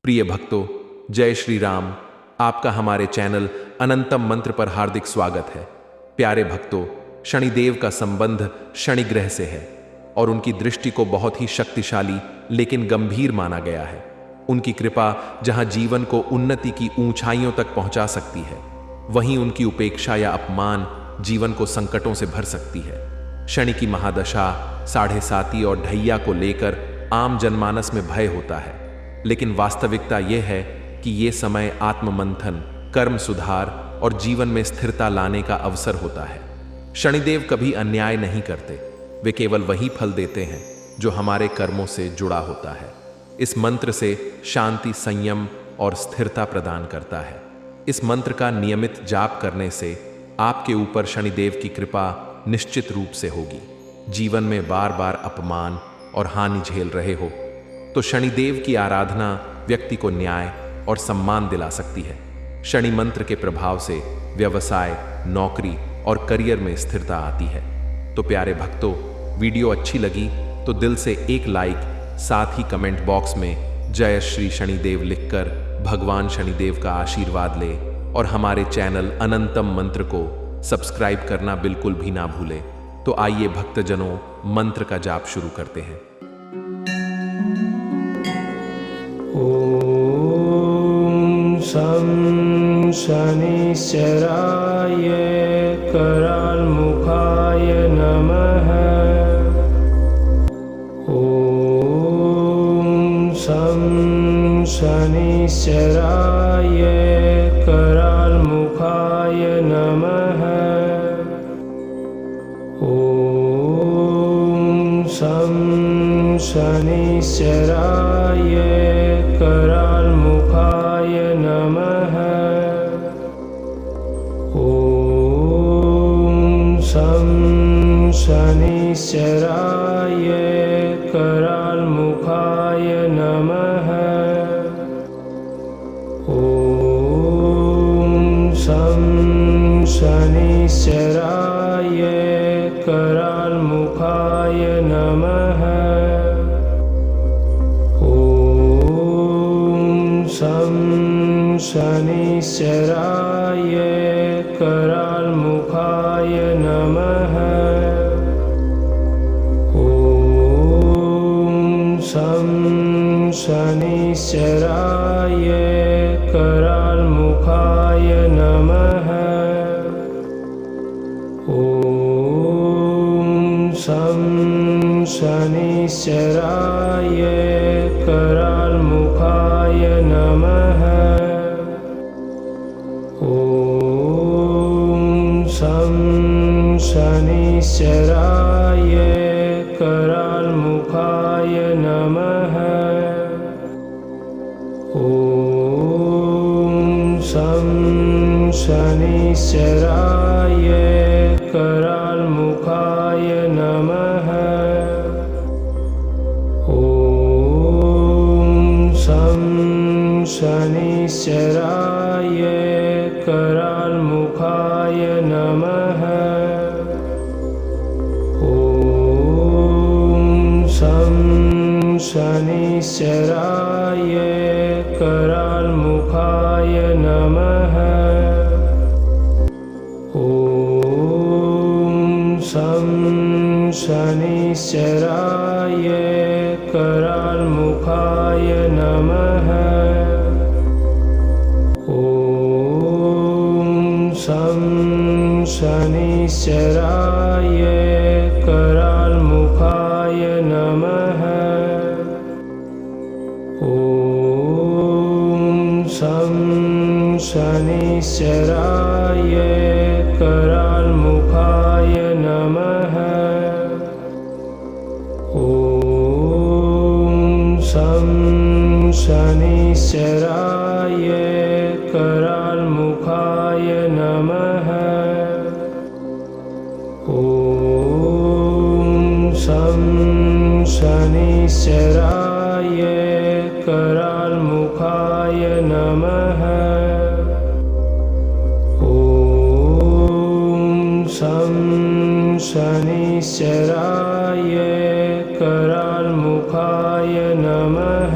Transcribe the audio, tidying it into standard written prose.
प्रिय भक्तों, जय श्री राम। आपका हमारे चैनल अनंतम मंत्र पर हार्दिक स्वागत है। प्यारे भक्तों, शनिदेव का संबंध शनि ग्रह से है और उनकी दृष्टि को बहुत ही शक्तिशाली लेकिन गंभीर माना गया है। उनकी कृपा जहां जीवन को उन्नति की ऊंचाइयों तक पहुंचा सकती है, वहीं उनकी उपेक्षा या अपमान जीवन को संकटों से भर सकती है। शनि की महादशा, साढ़े साती और ढैया को लेकर आम जनमानस में भय होता है, लेकिन वास्तविकता यह है कि ये समय आत्ममंथन, कर्म सुधार और जीवन में स्थिरता लाने का अवसर होता है। शनिदेव कभी अन्याय नहीं करते, वे केवल वही फल देते हैं जो हमारे कर्मों से जुड़ा होता है। इस मंत्र से शांति, संयम और स्थिरता प्रदान करता है। इस मंत्र का नियमित जाप करने से आपके ऊपर शनिदेव की कृपा निश्चित रूप से होगी। जीवन में बार बार अपमान और हानि झेल रहे हो तो शनिदेव की आराधना व्यक्ति को न्याय और सम्मान दिला सकती है। शनि मंत्र के प्रभाव से व्यवसाय, नौकरी और करियर में स्थिरता आती है। तो प्यारे भक्तों, वीडियो अच्छी लगी तो दिल से एक लाइक, साथ ही कमेंट बॉक्स में जय श्री शनिदेव लिखकर भगवान शनिदेव का आशीर्वाद ले और हमारे चैनल अनंतम मंत्र को सब्सक्राइब करना बिल्कुल भी ना भूले। तो आइए भक्तजनों, मंत्र का जाप शुरू करते हैं। ओम शं शनिश्चराय करालमुखाय नमः। ओम शं शनिश्चराय करालमुखाय नमः। ओम शं शनिश्चराय करालमुखाय नमः। ओम शं शनिश्चराय करालमुखाय नमः। ओम शं शनिश्चराय करालमुखाय नमः। शं शनिश्चराय करालमुखाय नमः। ओम शं शनिश्चराय करालमुखाय नमः। ओम शं शनिश्चराय करालमुखाय नमः। ओम शं शनिश्चराय करालमुखाय नमः। ओम शं शनिश्चराय करालमुखाय नमः। ओम शं शनिश्चराय करालमुखाय नमः। ओम शं शनिश्चराय करालमुखाय नमः। ओम शं शनिश्चराय करालमुखाय नमः। ओम शं शनिश्चराय करालमुखाय नमः। ओम शं शनिश्चराय करालमुखाय नमः। ओम शं शनिश्चराय करालमुखाय नमः। ओम शं शनिश्चराय करालमुखाय नमः। ओम शं शनिश्चराय करालमुखाय नमः।